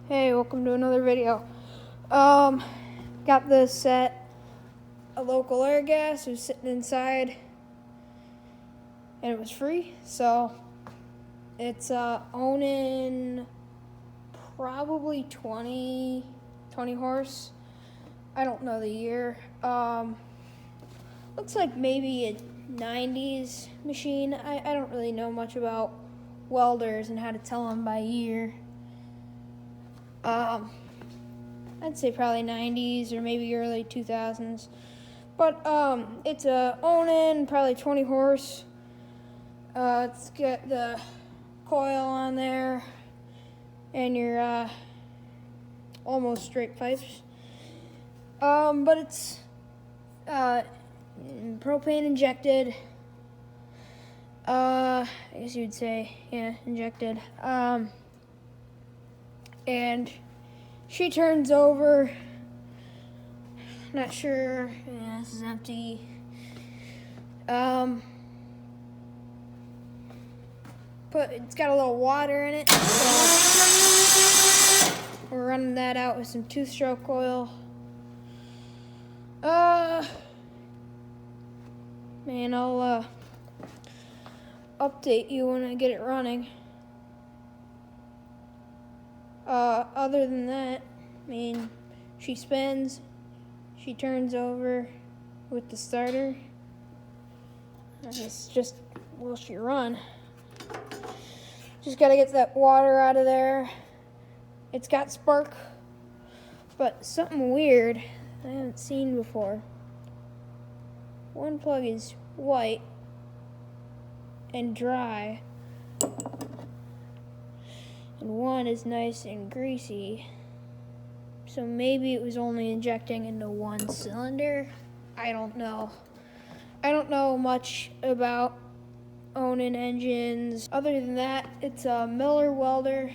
Hey, welcome to another video. Got this at a local air gas. It was sitting inside and it was free. So it's Onan, probably 20 horse. I don't know the year. Looks like maybe a 90s machine. I don't really know much about welders and how to tell them by year. I'd say probably 90s or maybe early 2000s. But it's a Onan, probably 20 horse. It's got the coil on there and your almost straight pipes. But it's propane injected. I guess you'd say, yeah, injected. And she turns over. Not sure. Yeah, this is empty. But it's got a little water in it. So we're running that out with some two-stroke oil. Man, I'll update you when I get it running. Other than that, I mean, she spins, she turns over with the starter. It's just, will she run? Just gotta get that water out of there. It's got spark, but something weird I haven't seen before. One plug is white and dry, and one is nice and greasy. So maybe it was only injecting into one cylinder. I don't know. I don't know much about Onan engines. Other than that, it's a Miller welder.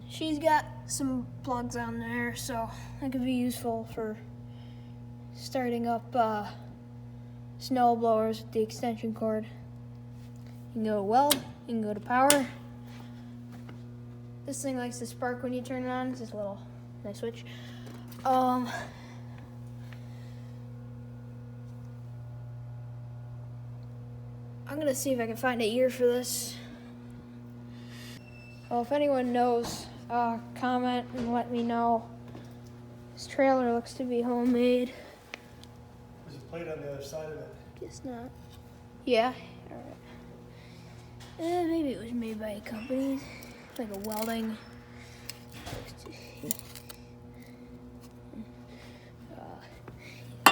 She's got some plugs on there, so that could be useful for starting up snow blowers with the extension cord. You can go to weld, you can go to power. This thing likes to spark when you turn it on. It's just a little nice switch. I'm gonna see if I can find a year for this. Well, if anyone knows, comment and let me know. This trailer looks to be homemade. There's a plate on the other side of it. Guess not. Yeah. Alright. Maybe it was made by a company, like a welding.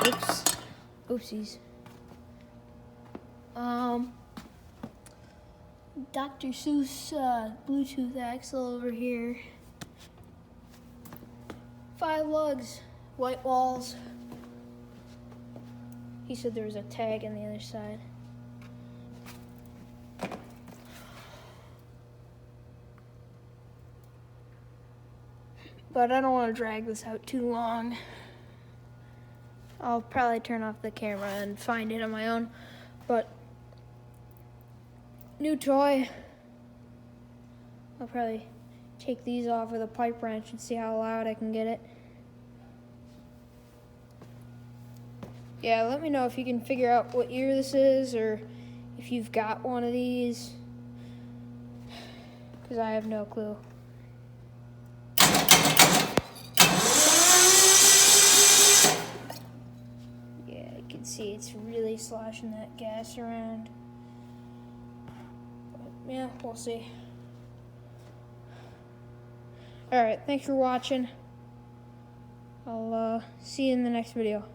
Oops. Oopsies. Dr. Seuss Bluetooth axle over here. 5 lugs, white walls. He said there was a tag on the other side. But I don't want to drag this out too long. I'll probably turn off the camera and find it on my own. But new toy. I'll probably take these off with a pipe wrench and see how loud I can get it. Yeah, let me know if you can figure out what year this is or if you've got one of these, because I have no clue. Yeah, you can see it's really sloshing that gas around. But yeah, we'll see. Alright, thanks for watching. I'll see you in the next video.